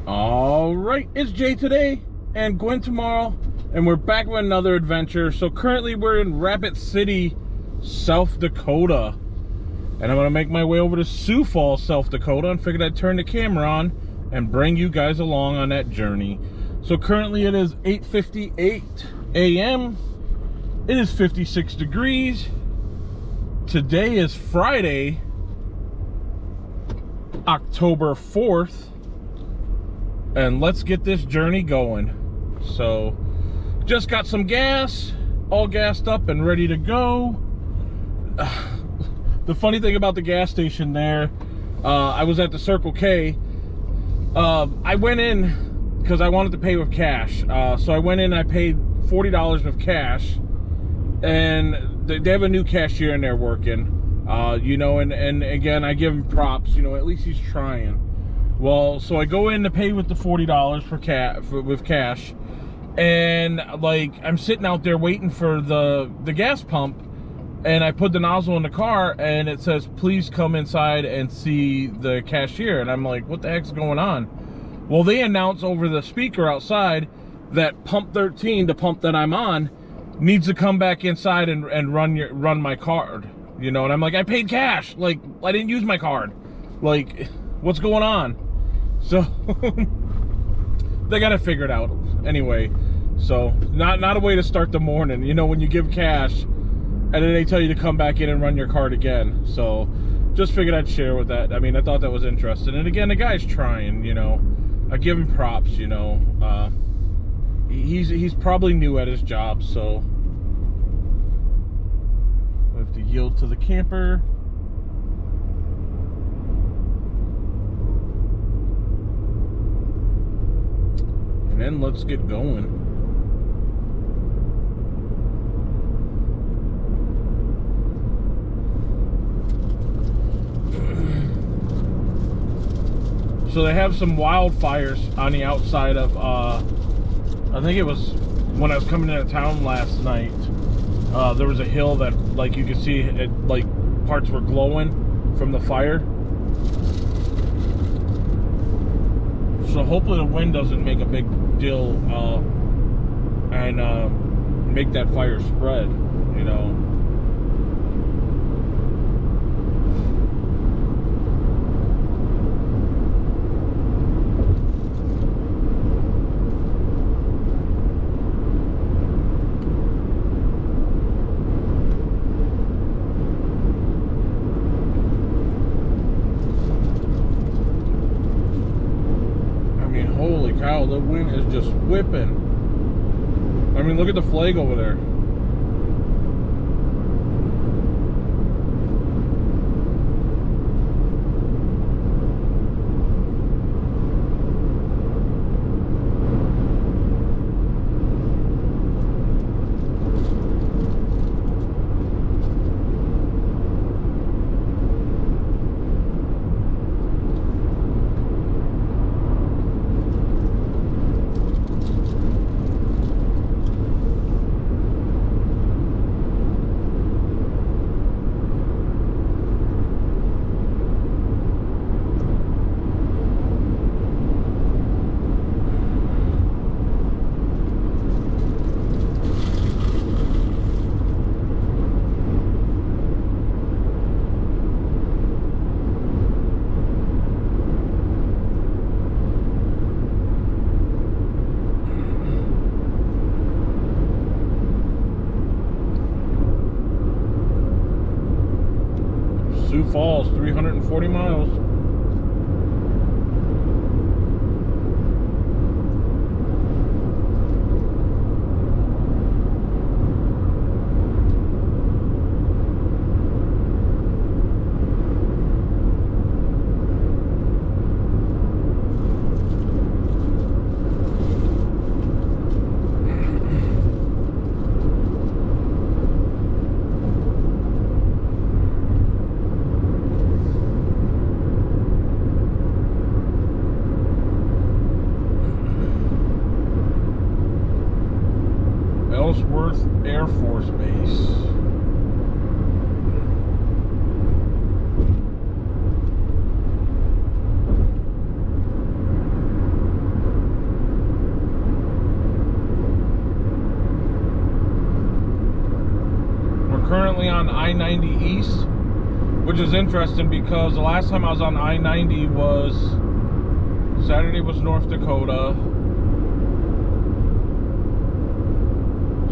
All right, it's Jay today and Gwen tomorrow, and we're back with another adventure. So currently we're in Rapid City, South Dakota, and I'm gonna make my way over to Sioux Falls, South Dakota, and figured I'd turn the camera on and bring you guys along on that journey. So currently it is 8:58 a.m. It is 56 degrees. Today is Friday, October 4th. And let's get this journey going. So, just got some gas, all gassed up and ready to go. The funny thing about the gas station there, I was at the Circle K. I went in because I wanted to pay with cash. So I went in and I paid $40 with cash. And they have a new cashier in there working. You know, and again, I give him props. You know, at least he's trying. Well, so I go in to pay with the $40 with cash, and like I'm sitting out there waiting for the gas pump, and I put the nozzle in the car, and it says, "Please come inside and see the cashier." And I'm like, "What the heck's going on?" Well, they announce over the speaker outside that pump 13, the pump that I'm on, needs to come back inside and run my card. You know, and I'm like, I paid cash. Like, I didn't use my card. Like, what's going on? So they got to figure it out anyway. So not a way to start the morning, you know, when you give cash and then they tell you to come back in and run your card again. So just figured I'd share with that. I mean, I thought that was interesting. And again, the guy's trying, you know. I give him props, you know. He's probably new at his job, so we have to yield to the camper. And then let's get going. So they have some wildfires on the outside of, I think it was when I was coming into town last night. There was a hill that, like, you could see it, like, parts were glowing from the fire. So hopefully the wind doesn't make a big deal and make that fire spread, you know. Holy cow, the wind is just whipping. I mean, look at the flag over there. Sioux Falls, 340 miles. Air Force Base. on I-90 East, which is interesting because the last time I was on I-90 was Saturday was North Dakota.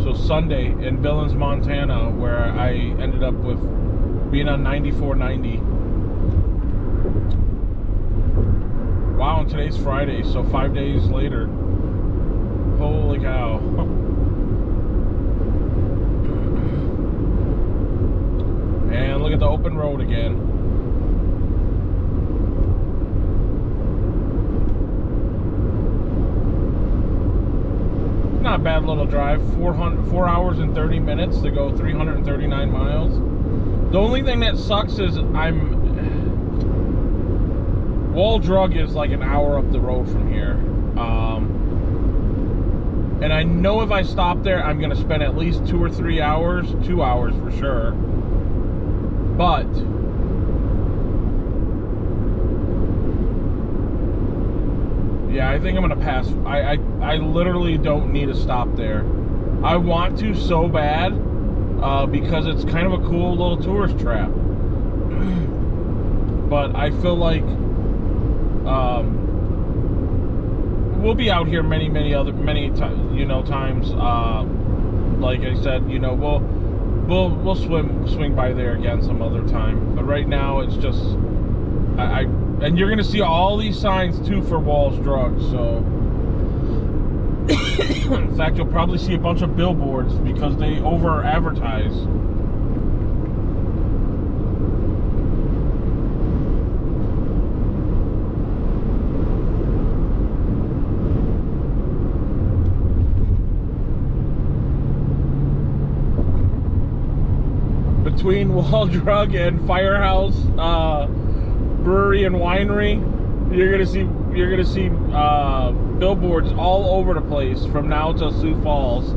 So Sunday in Billings, Montana, where I ended up with being on 9490. Wow, and today's Friday, so 5 days later. Holy cow. And look at the open road again. Not a bad little drive. 4 hours and 30 minutes to go 339 miles. The only thing that sucks is Wall Drug is like an hour up the road from here. And I know if I stop there, I'm going to spend at least 2 or 3 hours. 2 hours for sure. But yeah, I think I'm gonna pass. I literally don't need to stop there. I want to so bad because it's kind of a cool little tourist trap. But I feel like we'll be out here many times. Like I said, you know, we'll swing by there again some other time. But right now it's just and you're gonna see all these signs too for Wall's Drugs. So in fact, you'll probably see a bunch of billboards because they over advertise. Between Wall Drug and Firehouse Brewery and Winery, you're gonna see billboards all over the place from now till Sioux Falls.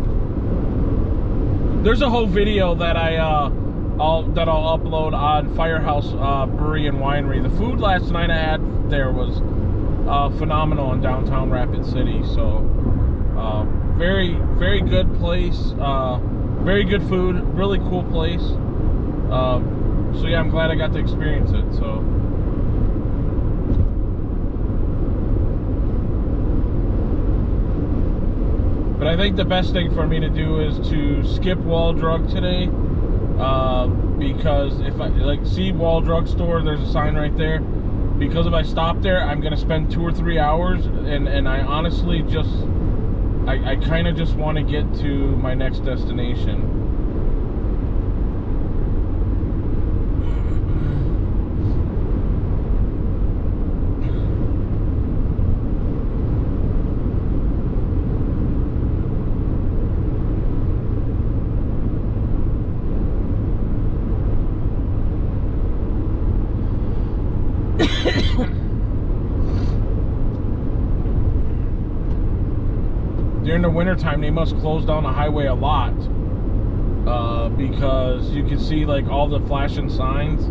There's a whole video that I'll upload on Firehouse Brewery and Winery. The food last night I had there was phenomenal in downtown Rapid City. So very good place, very good food, really cool place. So yeah, I'm glad I got to experience it. So but I think the best thing for me to do is to skip Wall Drug today, because if I see Wall Drug Store, there's a sign right there. Because if I stop there, I'm gonna spend 2 or 3 hours, and I honestly just I kind of just want to get to my next destination. During the wintertime, they must close down the highway a lot because you can see like all the flashing signs.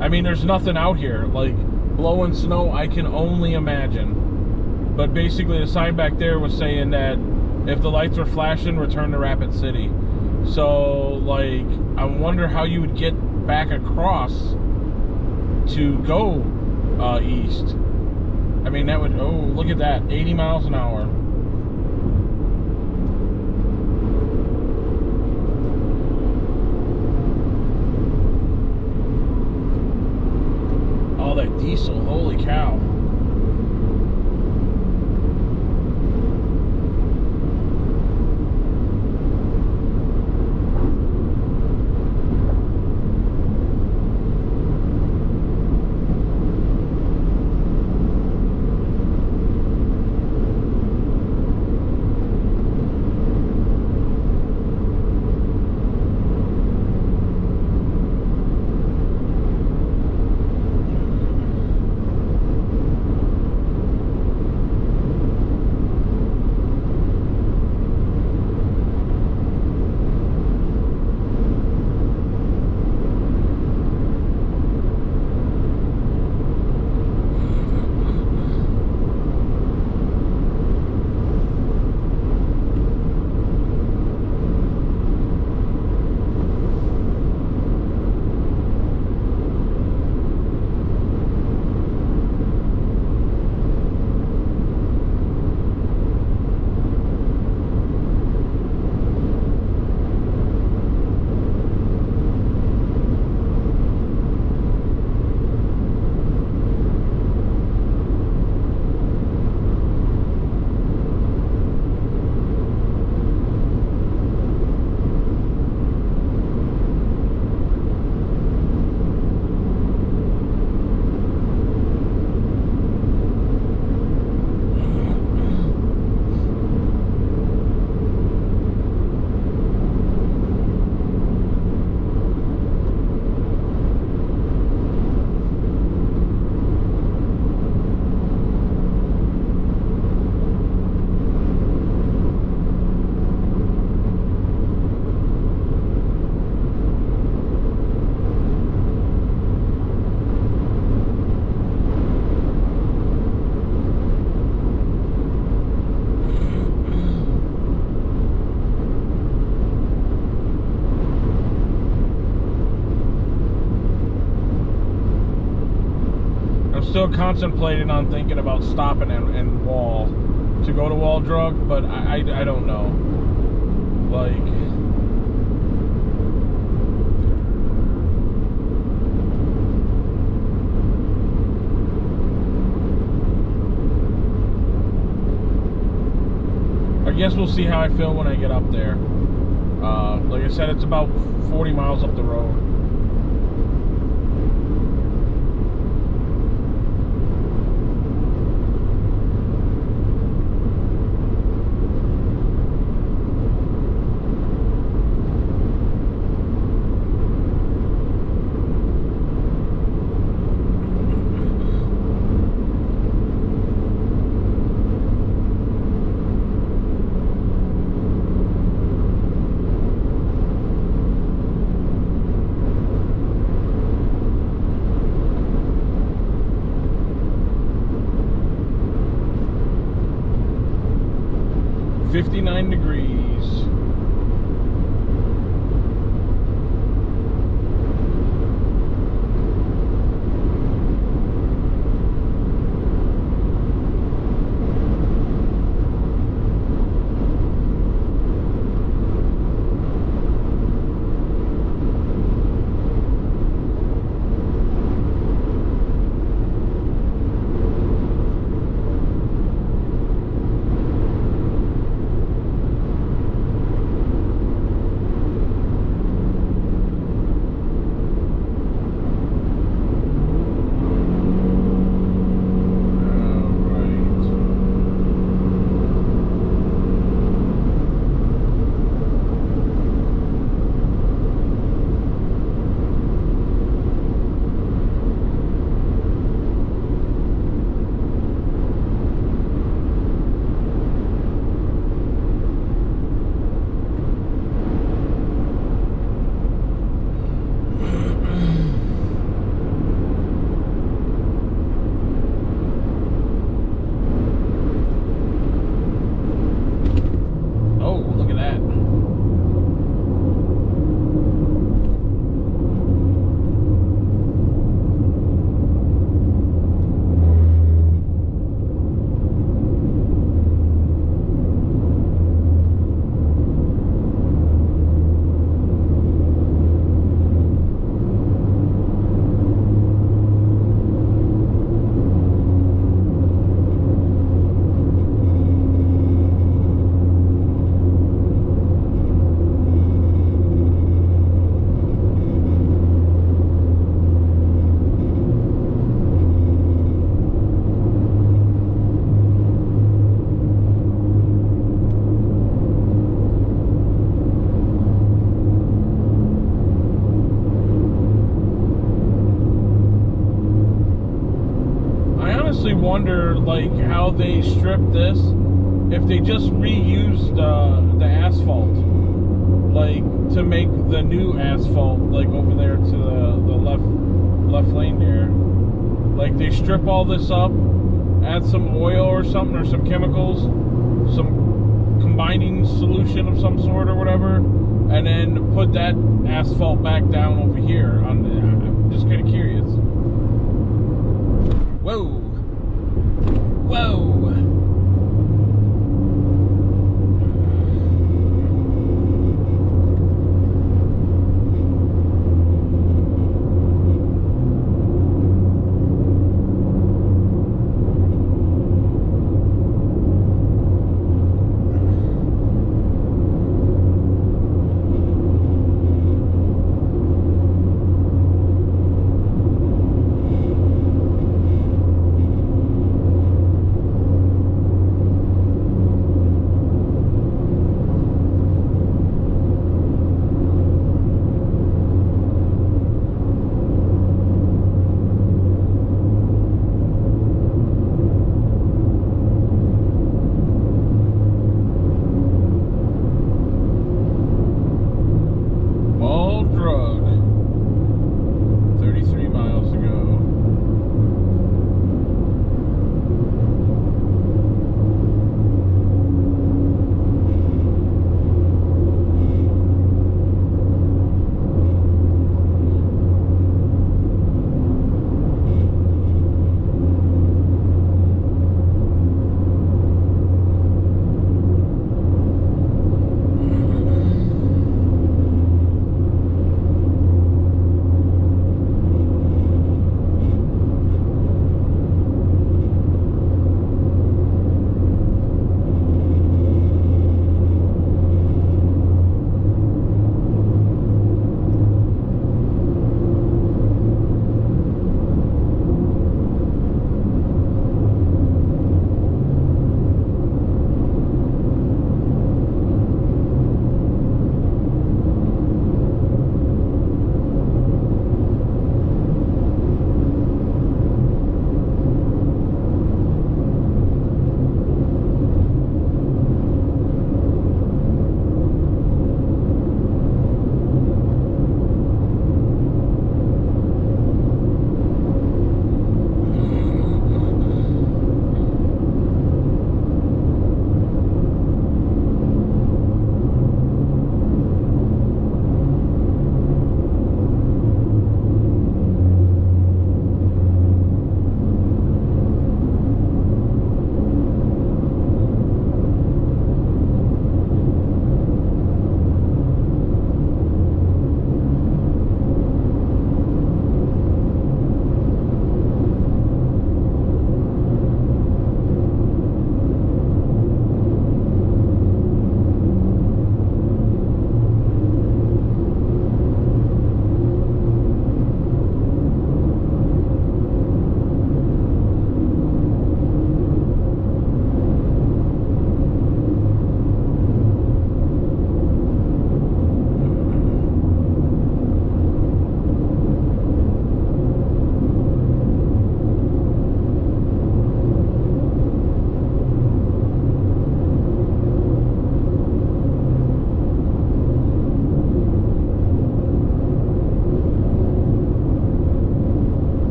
I mean, there's nothing out here. Like blowing snow, I can only imagine. But basically the sign back there was saying that if the lights were flashing, return to Rapid City. So like, I wonder how you would get back across to go east. I mean, that would, oh, look at that, 80 miles an hour. All that diesel, holy cow. still contemplating on thinking about stopping in Wall to go to Wall Drug, but I don't know. Like, I guess we'll see how I feel when I get up there. Like I said, it's about 40 miles up the road. $59 degrees. Wonder like how they stripped this, if they just reused the asphalt, like to make the new asphalt, like over there to the left lane there. Like they strip all this up, add some oil or something, or some chemicals, some combining solution of some sort or whatever, and then put that asphalt back down over here. I'm just kind of curious. Whoa. Whoa!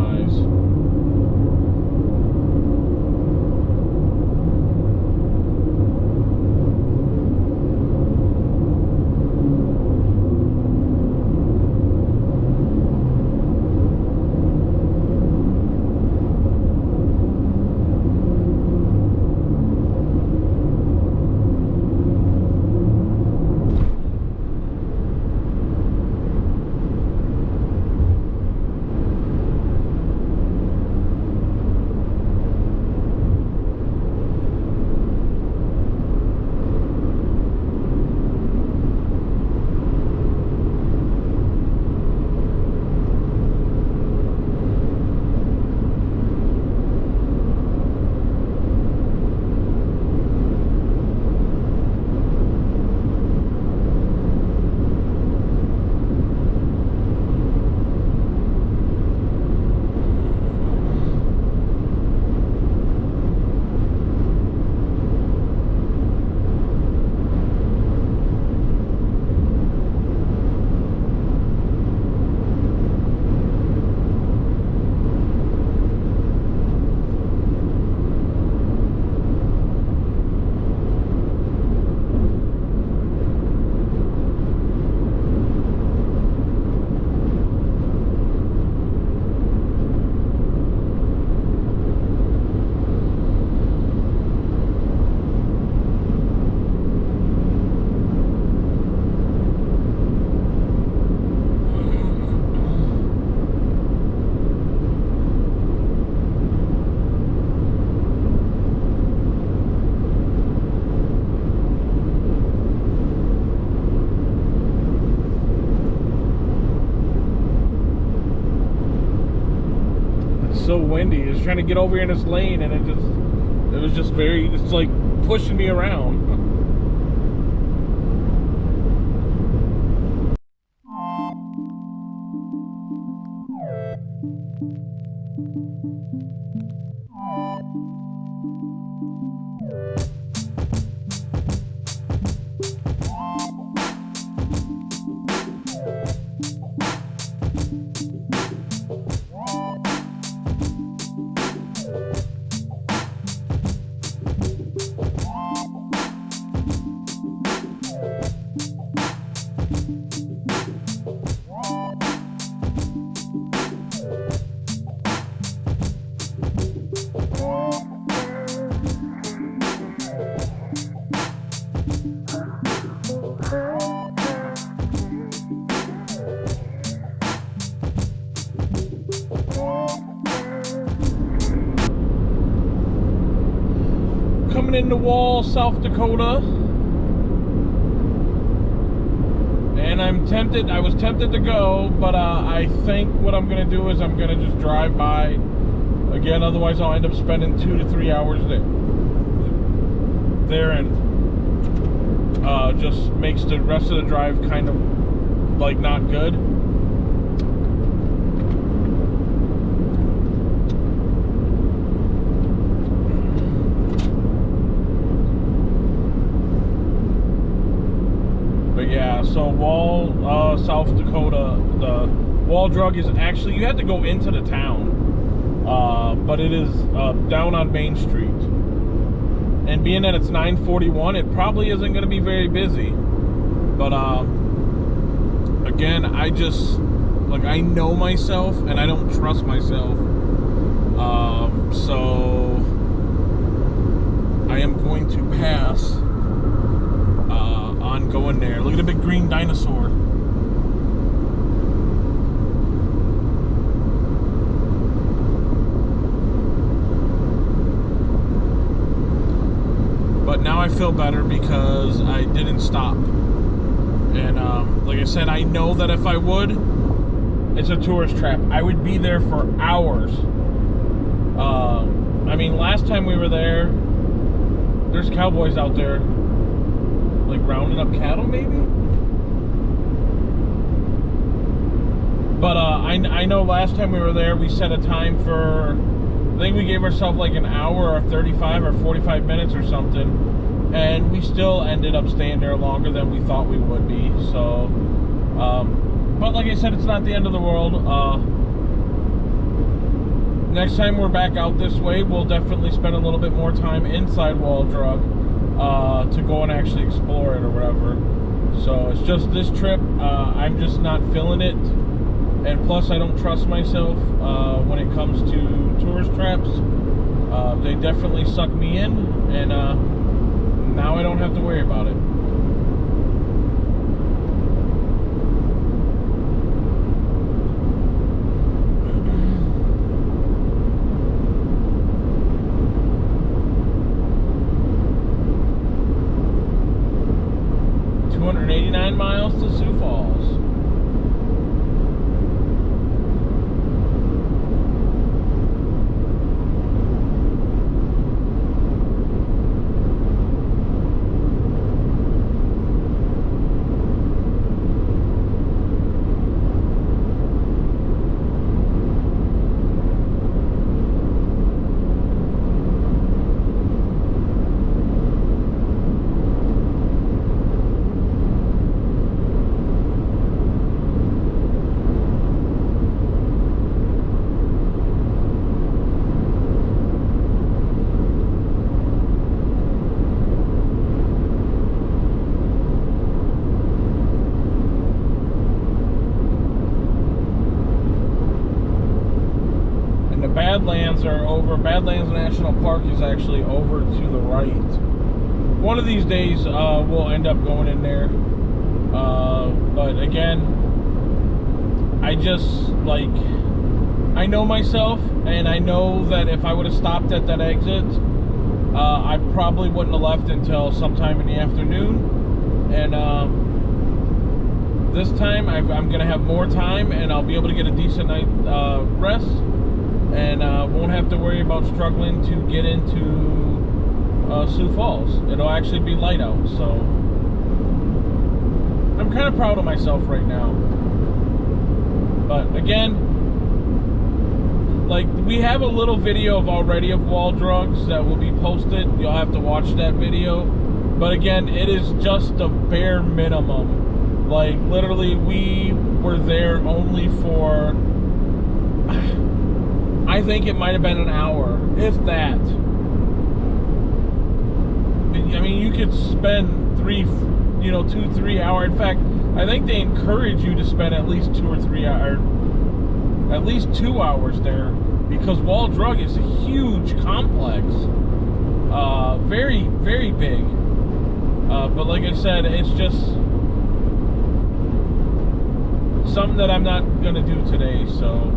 compromise. So windy. I was trying to get over in this lane, and it was just very, it's like pushing me around. Coming into Wall, South Dakota, and I was tempted to go, but I think what I'm gonna do is I'm gonna just drive by again, otherwise I'll end up spending 2 to 3 hours there, and just makes the rest of the drive kind of like not good. Yeah, so Wall, South Dakota, the Wall Drug is actually, you have to go into the town, but it is down on Main Street. And being that it's 9:41, it probably isn't going to be very busy. But again, I just, like, I know myself and I don't trust myself. So I am going to pass on going there. Look at the big green dinosaur. But now I feel better because I didn't stop. And like I said, I know that if I would, it's a tourist trap. I would be there for hours. I mean, last time we were there, there's cowboys out there, like rounding up cattle, maybe. But I know last time we were there, we set a time for, I think we gave ourselves like an hour or 35 or 45 minutes or something, and we still ended up staying there longer than we thought we would be. So, but like I said, it's not the end of the world. next time we're back out this way, we'll definitely spend a little bit more time inside Wall Drug to go and actually explore it or whatever. So it's just this trip, I'm just not feeling it. And plus, I don't trust myself when it comes to tourist traps. They definitely suck me in, and now I don't have to worry about it. Miles to Sioux Falls. Badlands are over. Badlands National Park is actually over to the right. One of these days we'll end up going in there. But again, I just I know myself, and I know that if I would have stopped at that exit, I probably wouldn't have left until sometime in the afternoon. And this time I'm gonna have more time, and I'll be able to get a decent night rest. And won't have to worry about struggling to get into Sioux Falls. It'll actually be light out, so I'm kind of proud of myself right now. But again, we have a little video of Wall Drugs that will be posted. You'll have to watch that video. But again, it is just the bare minimum. Literally, we were there only for... I think it might have been an hour, if that. I mean, you could spend 2-3 hours. In fact, I think they encourage you to spend at least 2 or 3 hours, at least 2 hours there, because Wall Drug is a huge complex, very, very big. But like I said, it's just something that I'm not gonna do today. So.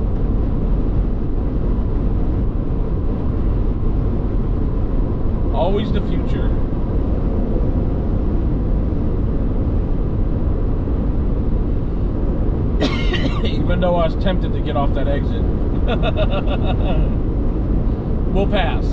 Always the future. Even though I was tempted to get off that exit. We'll pass.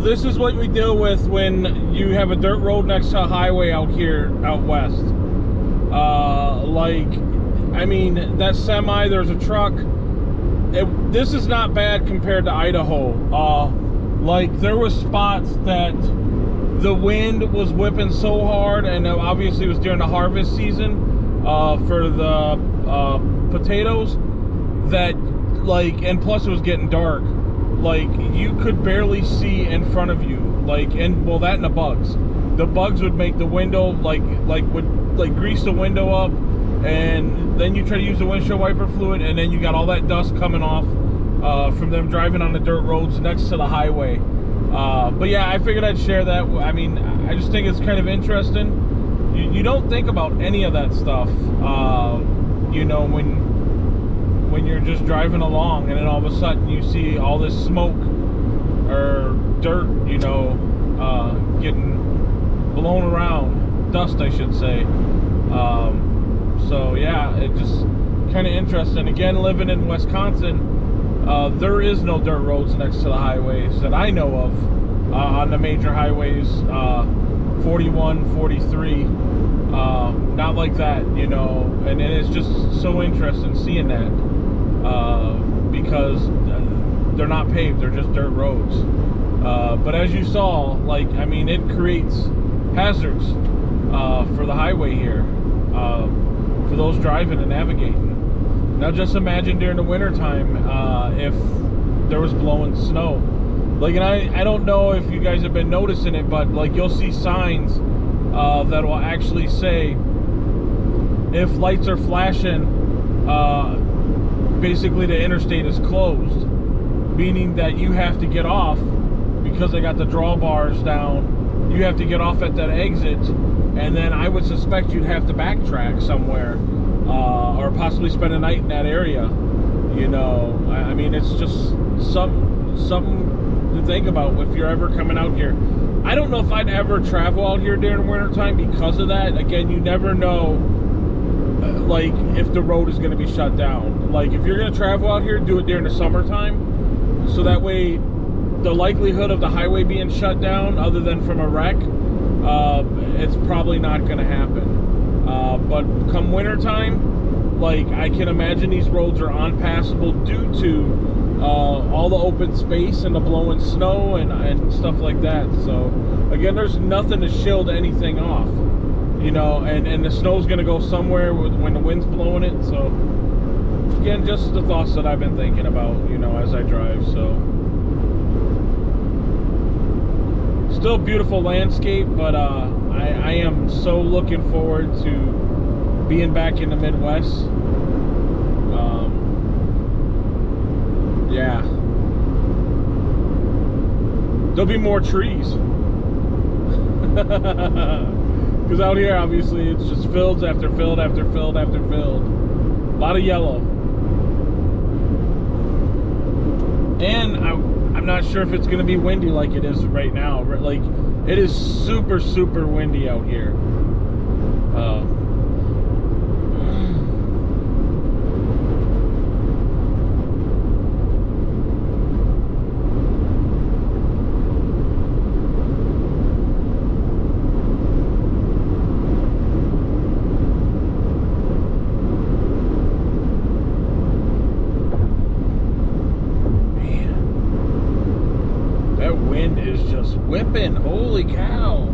this is what we deal with when you have a dirt road next to a highway out here, out west. Like, I mean, that semi, there's a truck. This is not bad compared to Idaho. Like, there was spots that the wind was whipping so hard, and obviously it was during the harvest season for the potatoes, that, like, and plus it was getting dark. Like, you could barely see in front of you. Like, and, well, that and the bugs. The bugs would make the window, would grease the window up, and then you try to use the windshield wiper fluid, and then you got all that dust coming off from them driving on the dirt roads next to the highway. But yeah, I figured I'd share that. I mean, I just think it's kind of interesting. You don't think about any of that stuff, you know, when you're just driving along, and then all of a sudden you see all this smoke or dirt, you know, getting blown around, dust I should say. So yeah, it just kind of interesting. Again, living in Wisconsin, there is no dirt roads next to the highways that I know of, on the major highways, 41, 43, not like that, you know, and it's just so interesting seeing that, because they're not paved, they're just dirt roads. But as you saw, like, I mean, it creates hazards for the highway here, for those driving and navigating. Now just imagine during the winter time, if there was blowing snow. Like, and I don't know if you guys have been noticing it, but like, you'll see signs that will actually say, if lights are flashing, basically the interstate is closed, meaning that you have to get off because they got the drawbars down. You have to get off at that exit, and then I would suspect you'd have to backtrack somewhere, or possibly spend a night in that area. You know, I mean, it's just something to think about if you're ever coming out here. I don't know if I'd ever travel out here during winter time because of that. Again, you never know, like, if the road is going to be shut down. Like, if you're going to travel out here, do it during the summertime, so that way the likelihood of the highway being shut down, other than from a wreck, it's probably not going to happen. But come wintertime, like, I can imagine these roads are unpassable due to all the open space and the blowing snow and stuff like that. So again, there's nothing to shield anything off, you know, and the snow's going to go somewhere when the wind's blowing it. So again, just the thoughts that I've been thinking about, you know, as I drive. So still beautiful landscape, but I am so looking forward to being back in the Midwest. Yeah, there'll be more trees, because out here obviously it's just fields after field after field after field. A lot of yellow. And I'm not sure if it's going to be windy like it is right now. Like, it is super, super windy out here. Whipping, holy cow.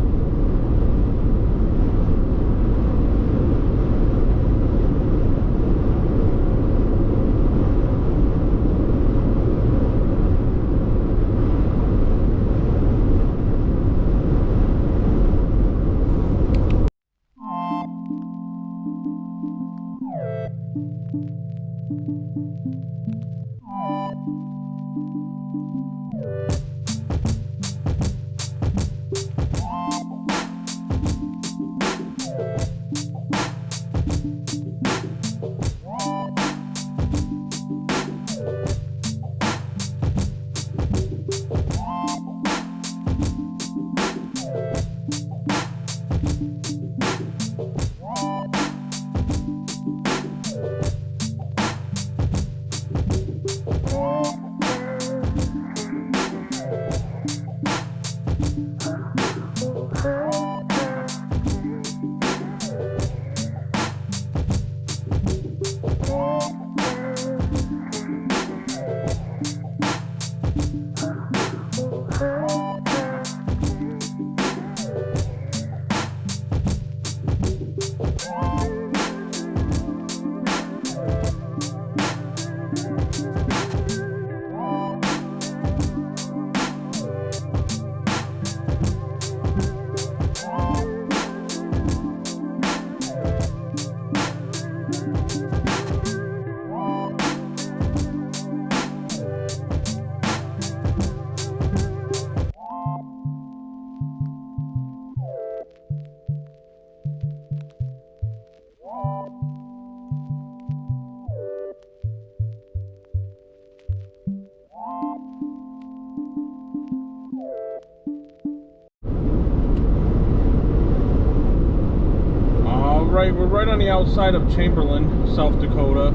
Alright, we're right on the outside of Chamberlain, South Dakota.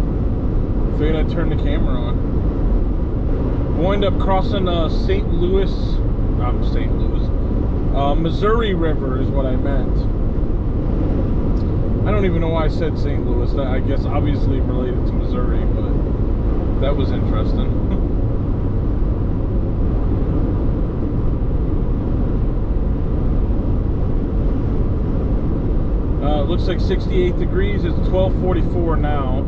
Figured I'd turn the camera on. We'll end up crossing Missouri River is what I meant. I don't even know why I said St. Louis. I guess obviously related to Missouri, but that was interesting. Looks like 68 degrees. It's 12:44 now.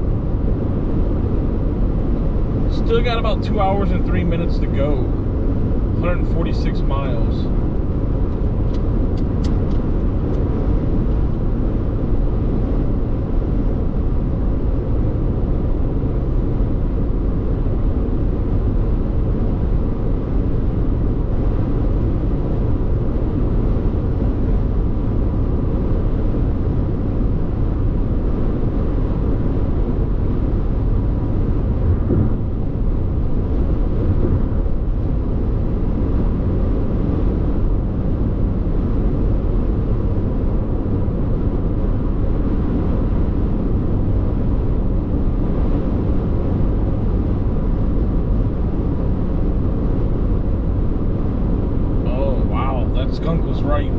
Still got about 2 hours and 3 minutes to go. 146 miles. Skunk was right.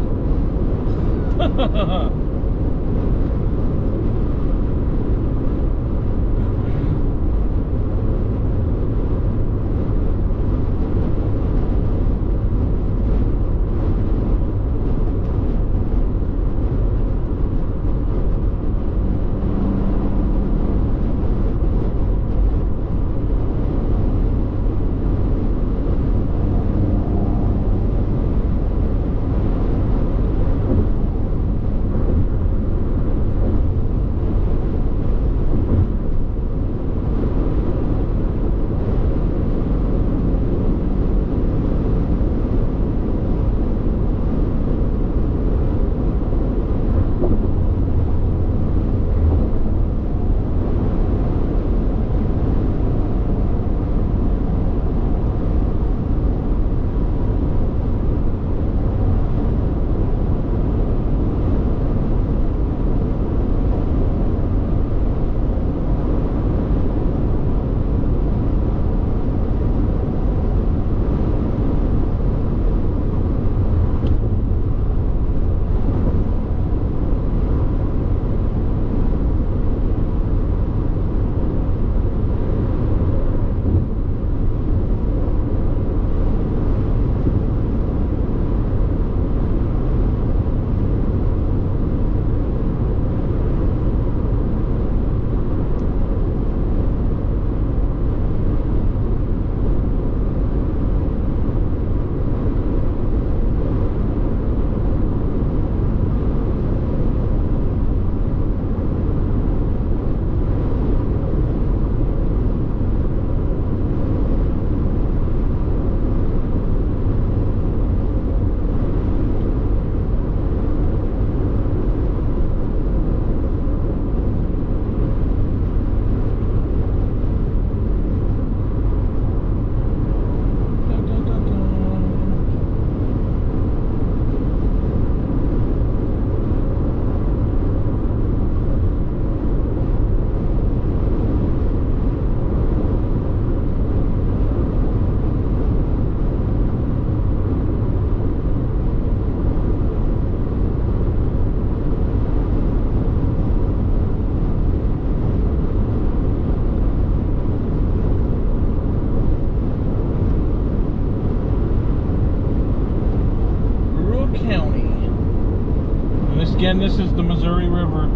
Again, this is the Missouri River.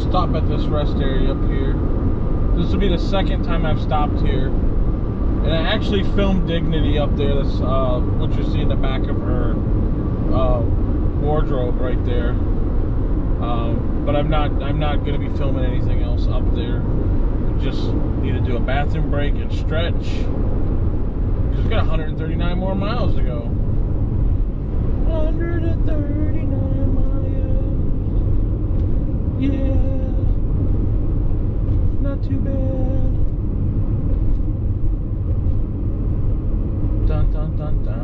stop at this rest area up here. This will be the second time I've stopped here. And I actually filmed Dignity up there. That's what you see in the back of her wardrobe right there. But I'm not going to be filming anything else up there. Just need to do a bathroom break and stretch. Because we've got 139 more miles to go. 139 miles. Yeah. Not too bad. Dun dun dun dun.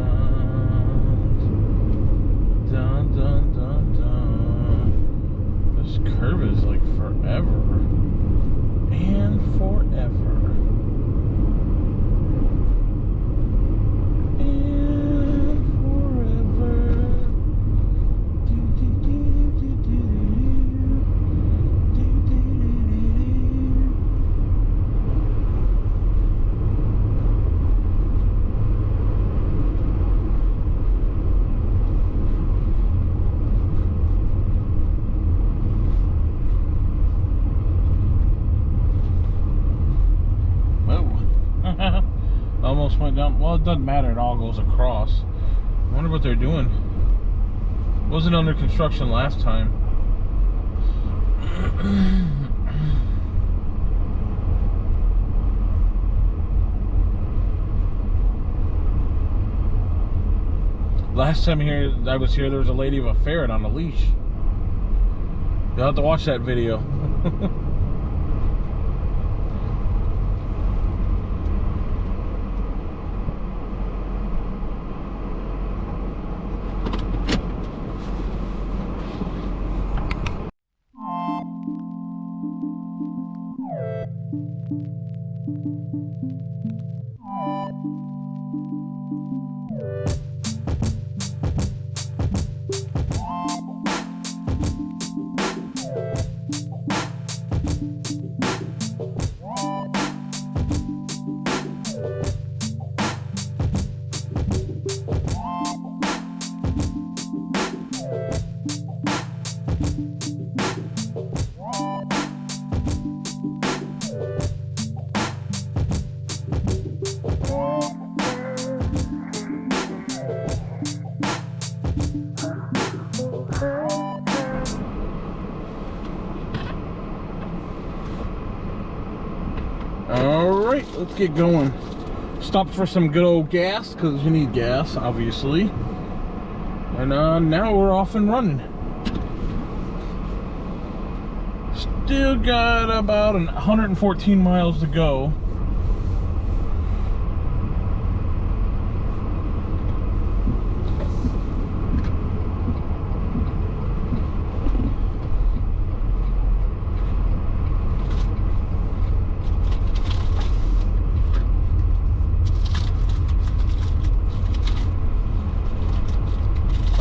Dun dun dun dun. This curve is like forever. And forever. And forever. Do, do, do, do, do, do. Do, do, do, do, do. Almost went down. Well, it doesn't matter. It all goes across. I wonder what they're doing. Wasn't under construction last time. Last time I was here, there was a lady with a ferret on a leash. You'll have to watch that video. Alright, let's get going. Stopped for some good old gas, because you need gas, obviously. And now we're off and running. Still got about 114 miles to go.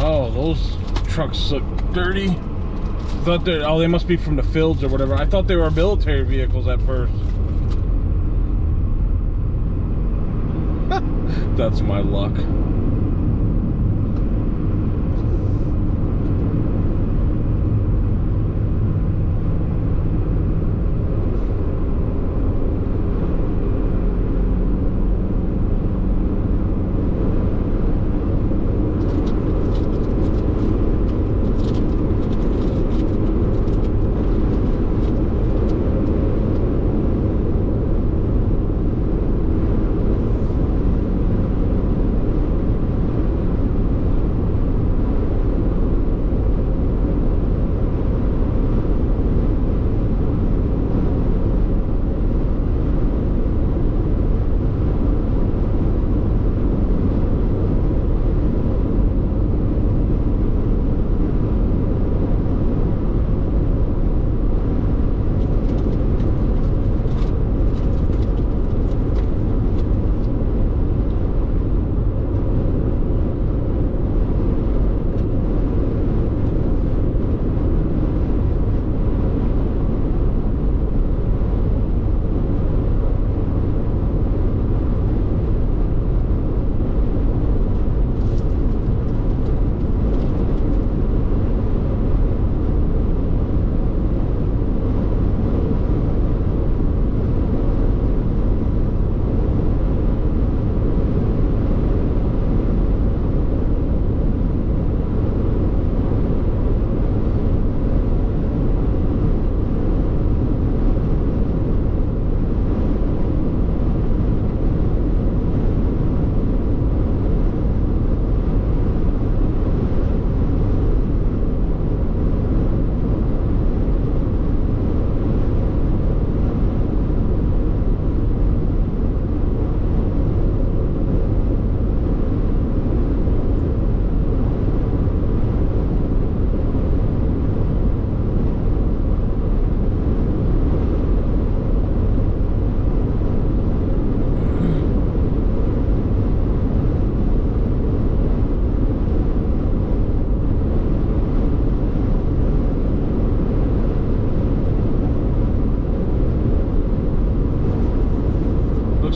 Oh, those trucks look dirty. Thought they must be from the fields or whatever. I thought they were military vehicles at first. That's my luck.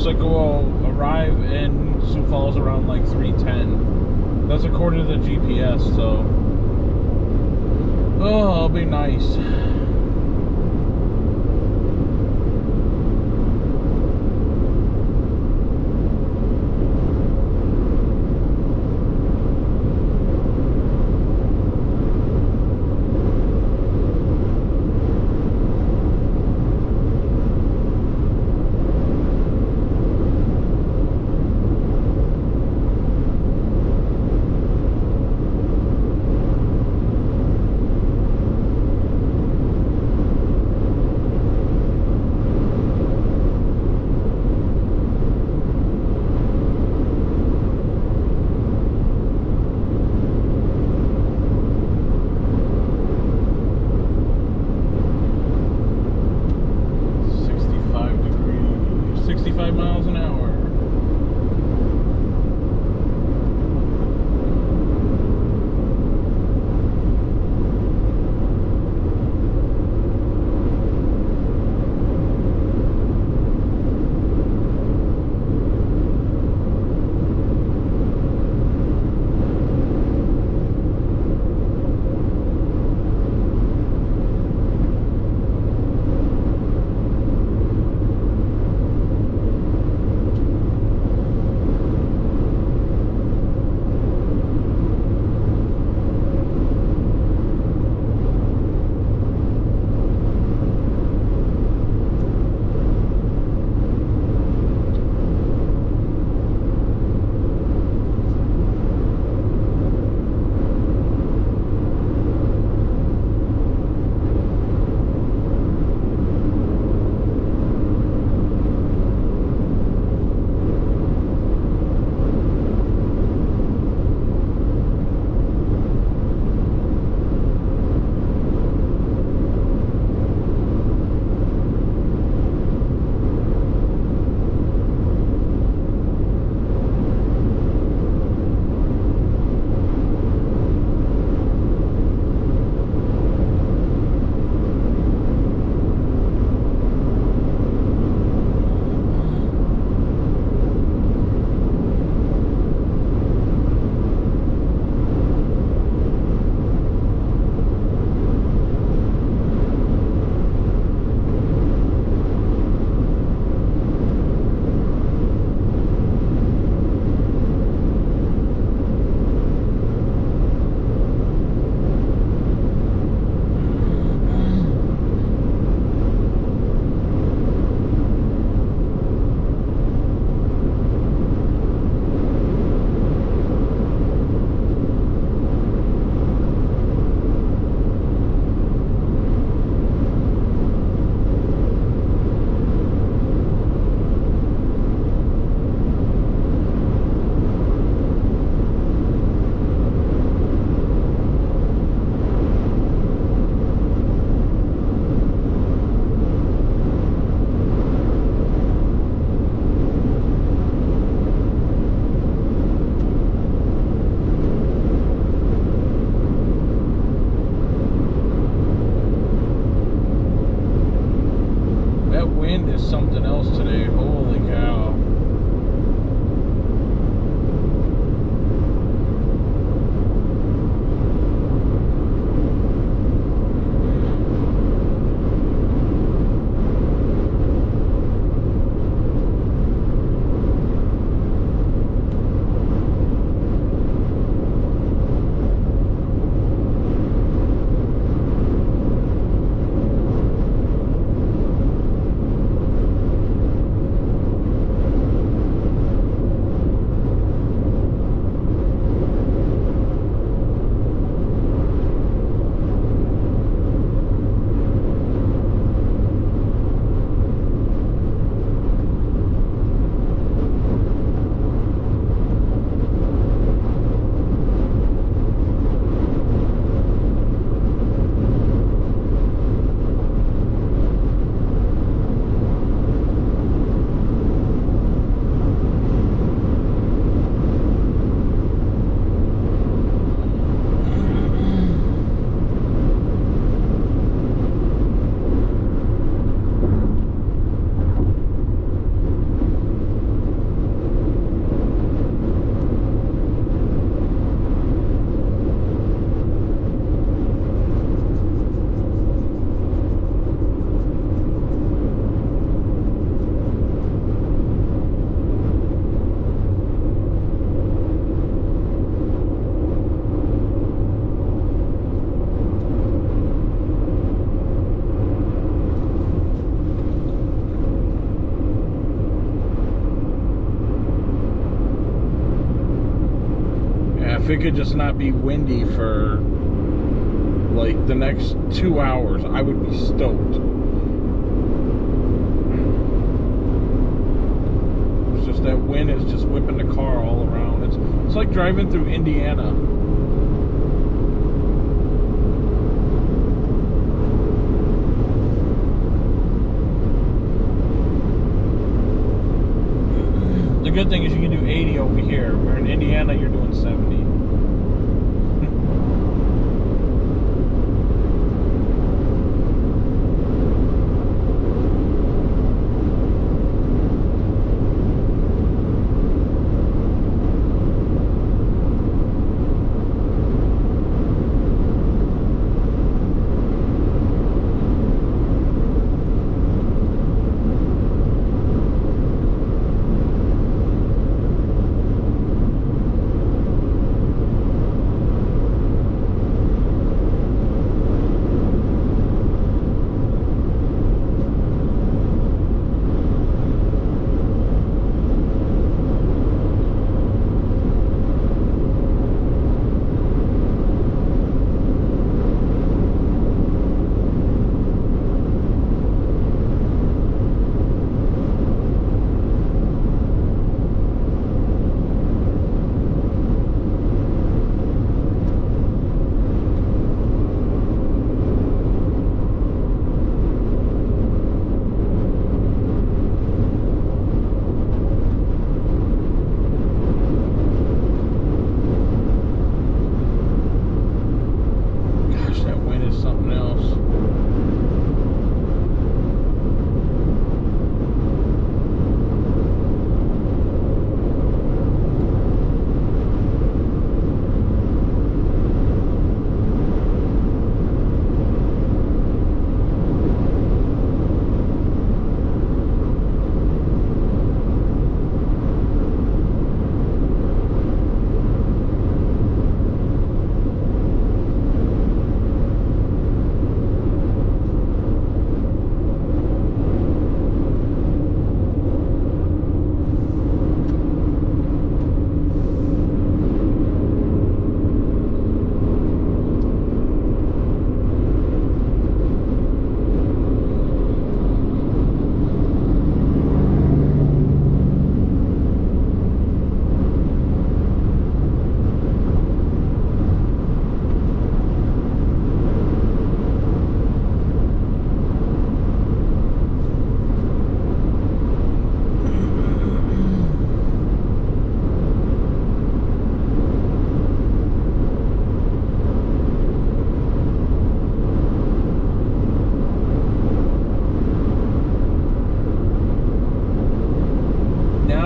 like we'll arrive in Sioux Falls around like 3:10. That's according to the GPS, so oh, it'll be nice. it could just not be windy for like the next 2 hours, I would be stoked. It's just that wind is just whipping the car all around. It's like driving through Indiana. The good thing is you can do 80 over here, where in Indiana you're doing 70.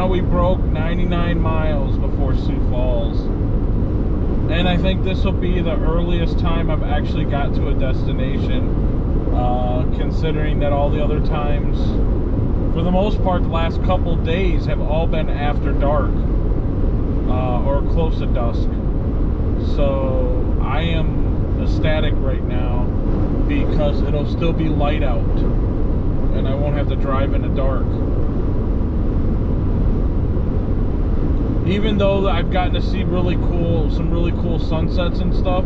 We broke 99 miles before Sioux Falls, and I think this will be the earliest time I've actually got to a destination, considering that all the other times, for the most part, the last couple days have all been after dark or close to dusk. So I am ecstatic right now because it'll still be light out and I won't have to drive in the dark. Even though I've gotten to see some really cool sunsets and stuff,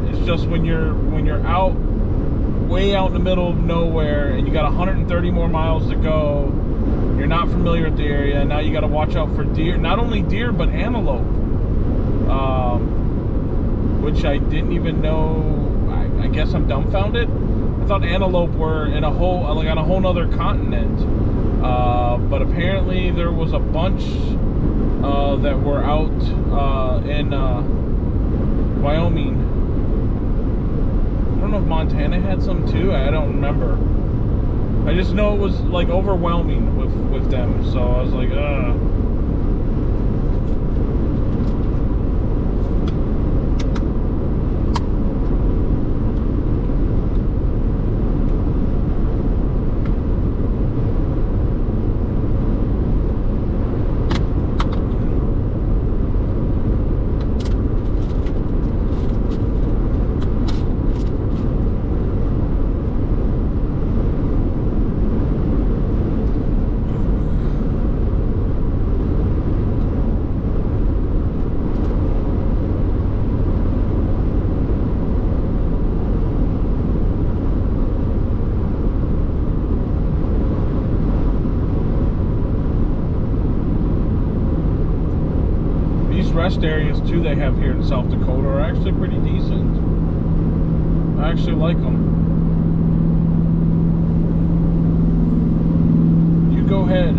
it's just when you're out, way out in the middle of nowhere, and you got 130 more miles to go, you're not familiar with the area, and now you got to watch out for deer, not only deer but antelope, which I didn't even know. I guess I'm dumbfounded. I thought antelope were in a whole, like on a whole nother continent. But apparently there was a bunch that were out in Wyoming. I don't know if Montana had some too. I don't remember. I just know it was like overwhelming with them. So I was like, ugh. rest areas too they have here in South Dakota are actually pretty decent. I actually like them. You go ahead.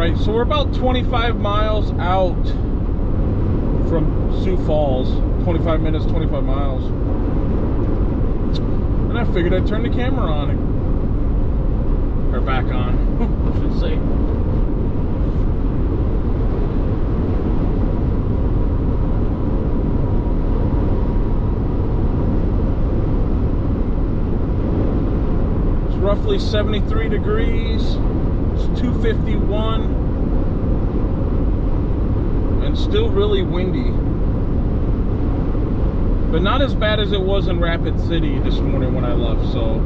Alright, so we're about 25 miles out from Sioux Falls. 25 minutes, 25 miles. And I figured I'd turn the camera on. Or back on, I should say. It's roughly 73 degrees. It's 251. And still really windy. But not as bad as it was in Rapid City this morning when I left, so.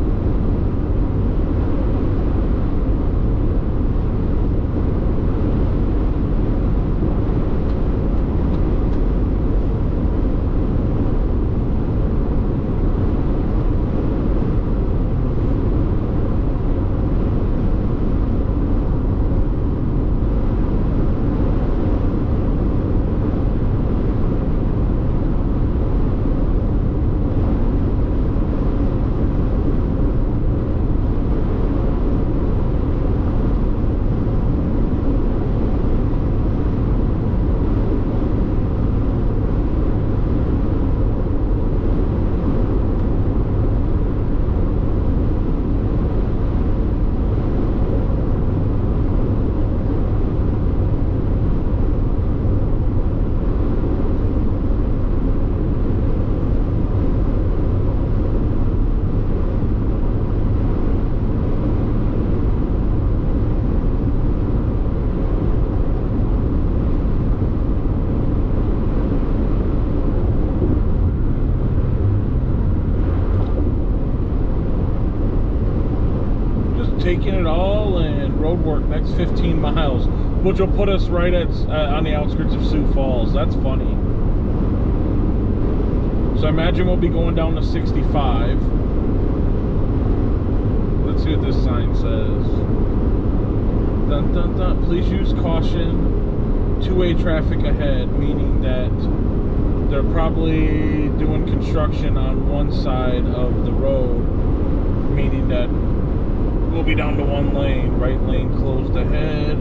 Taking it all and road work next 15 miles, which will put us right at on the outskirts of Sioux Falls. That's funny. So I imagine we'll be going down to 65. Let's see what this sign says. Dun, dun, dun. Please use caution. Two-way traffic ahead, meaning that they're probably doing construction on one side of the road, meaning that we'll be down to one lane. Right lane closed ahead.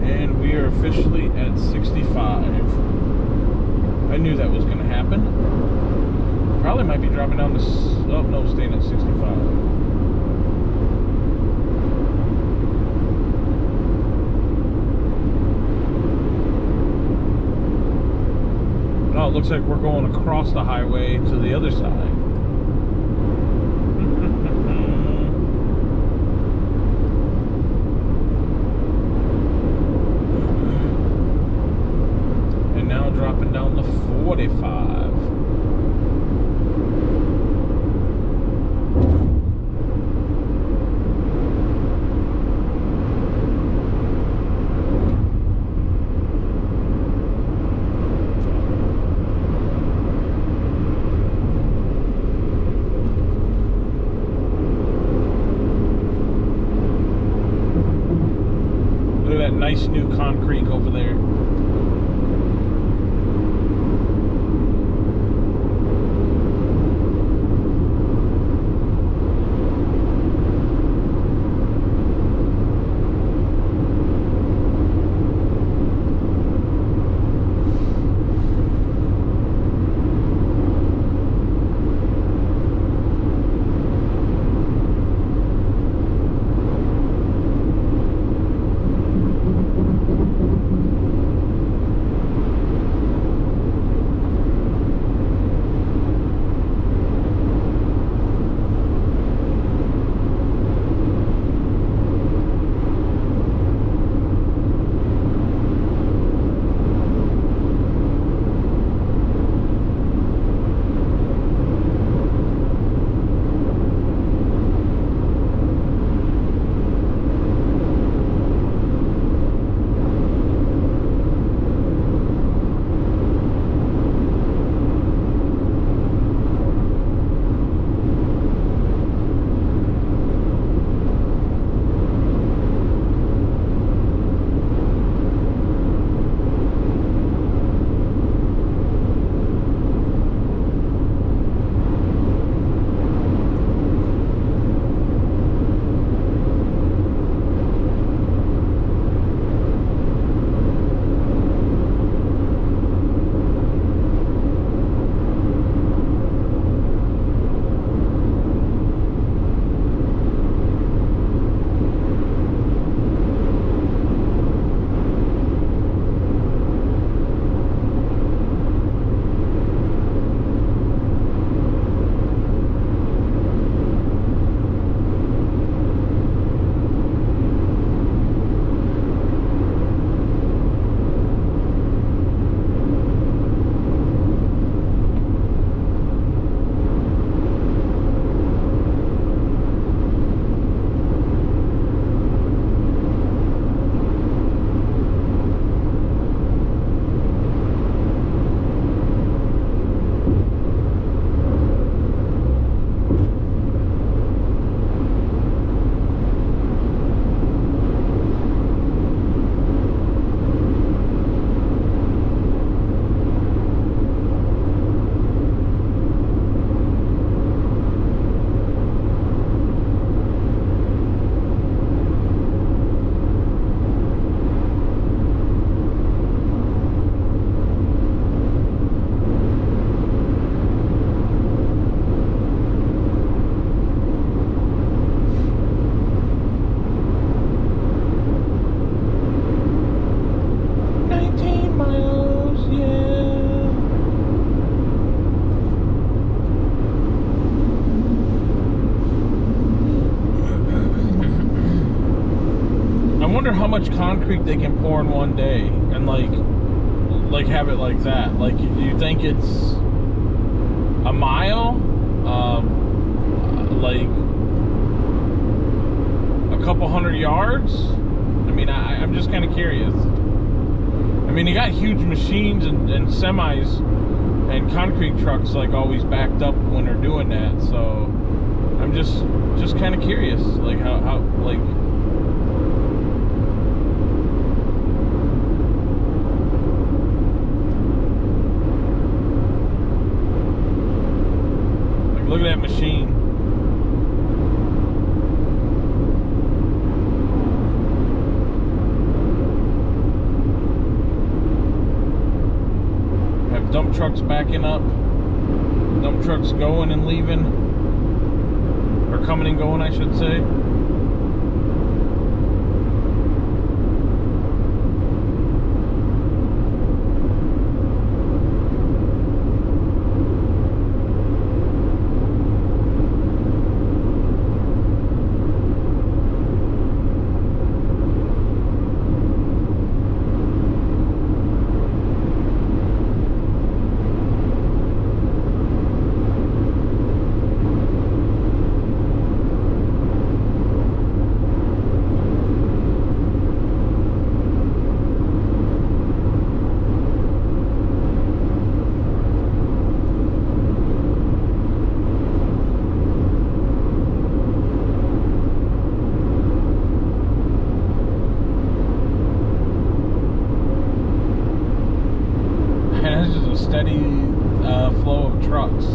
And we are officially at 65. I knew that was going to happen. Probably might be dropping down to... Oh, no, staying at 65. Oh, it looks like we're going across the highway to the other side. And now dropping down to 45. Nice new concrete over there. wonder how much concrete they can pour in one day and like have it like that. Like, do you think it's a mile? Like a couple hundred yards? I mean, I'm just kind of curious. I mean, you got huge machines and semis and concrete trucks like always backed up when they're doing that. So I'm just kind of curious, like how like. Look at that machine. Have dump trucks backing up. Dump trucks going and leaving. Or coming and going, I should say. It's just a steady flow of trucks.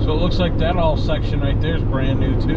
So it looks like that all section right there is brand new too.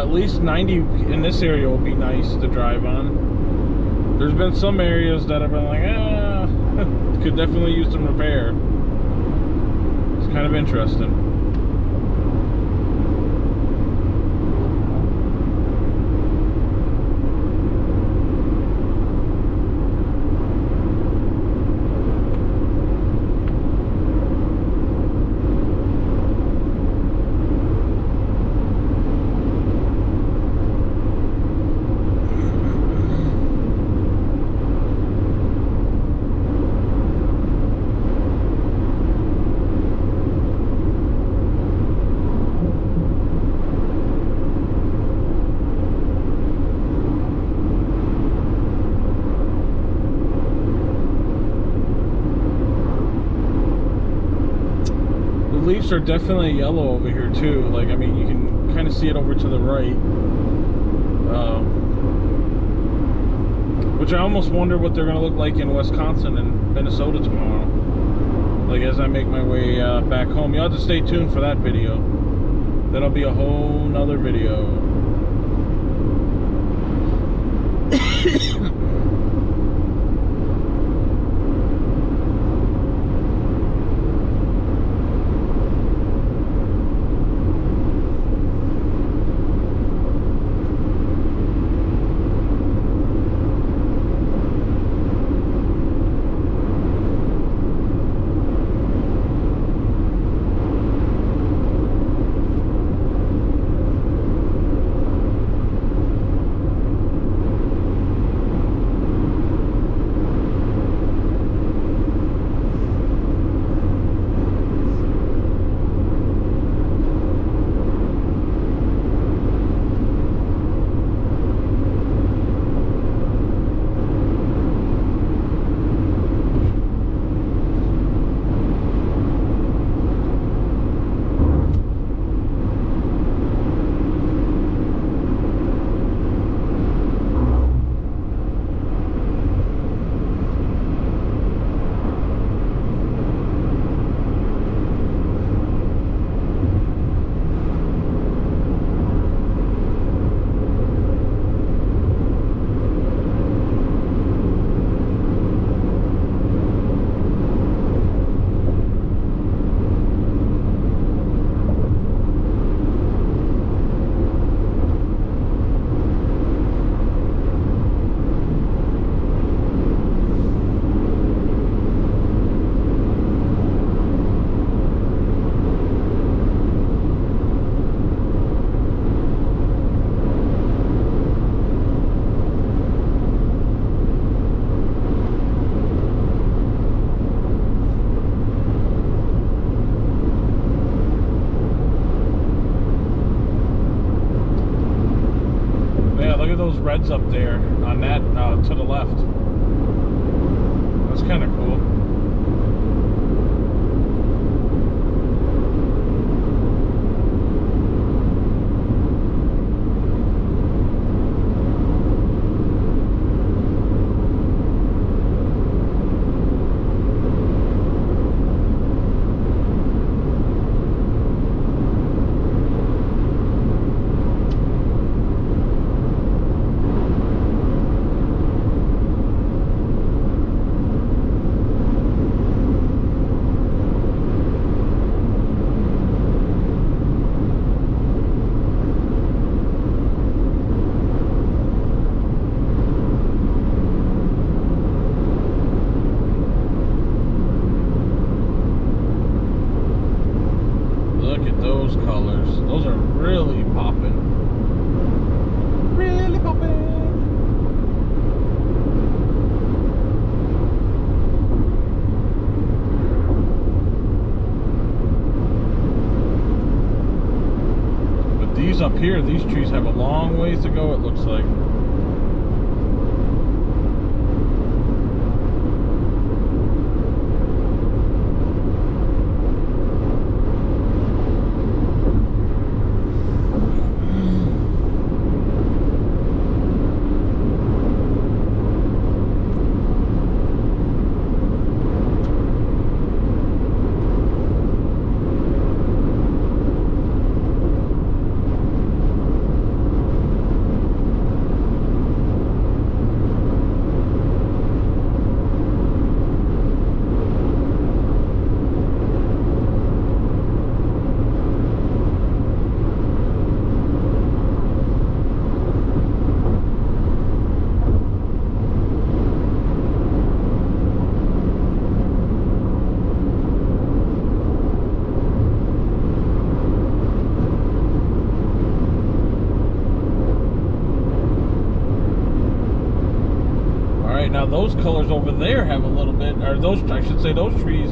at least 90 in this area will be nice to drive on. There's been some areas that have been like, could definitely use some repair. It's kind of interesting. Leaves are definitely yellow over here too. Like, I mean, you can kind of see it over to the right, which I almost wonder what they're gonna look like in Wisconsin and Minnesota tomorrow, like as I make my way back home. You'll have to stay tuned for that video. That'll be a whole nother video. Those reds up there on that to the left. That's kind of cool. Those are really popping. Really popping. But these up here, these trees have a long ways to go, it looks like. right now. Those colors over there have a little bit, or those, I should say, those trees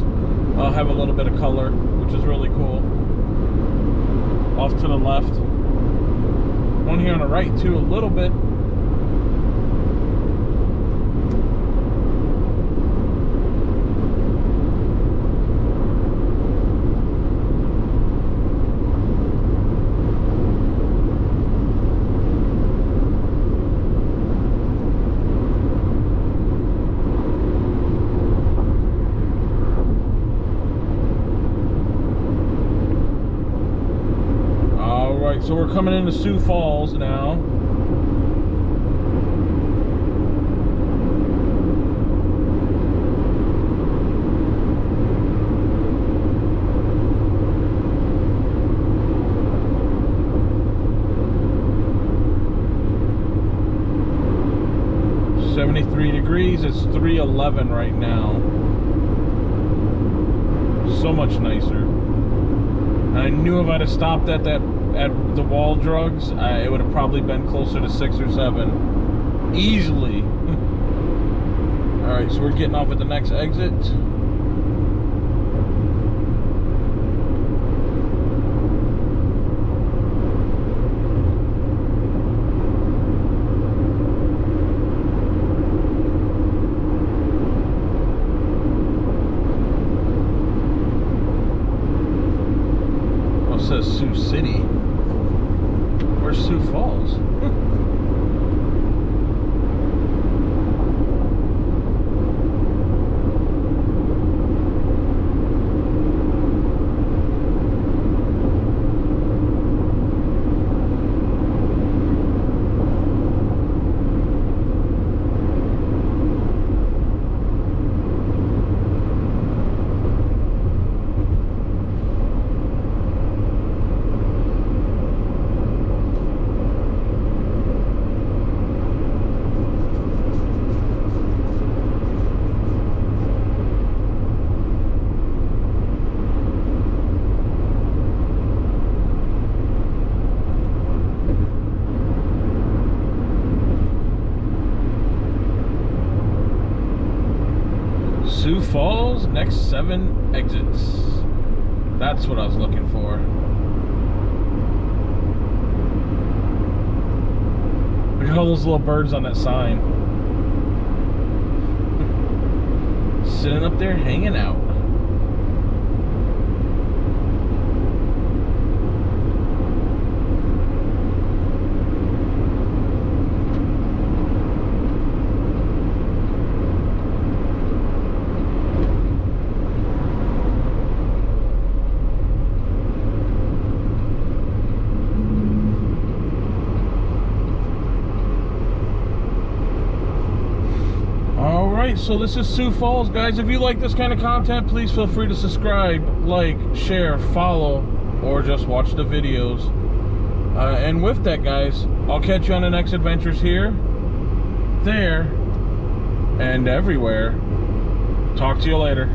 have a little bit of color, which is really cool. Off to the left. One here on the right too, a little bit. So we're coming into Sioux Falls now. Degrees. It's 311 right now. So much nicer. I knew if I'd have stopped at the wall drugs, it would have probably been closer to 6 or 7 easily. All right, so we're getting off at the next exit. It says Sioux City. Where's Sioux Falls? Sioux Falls, next 7 exits. That's what I was looking for. Look at all those little birds on that sign. Sitting up there hanging out. So this is Sioux Falls, guys. If you like this kind of content, please feel free to subscribe, like, share, follow, or just watch the videos. And with that, guys, I'll catch you on the next adventures here, there, and everywhere. Talk to you later.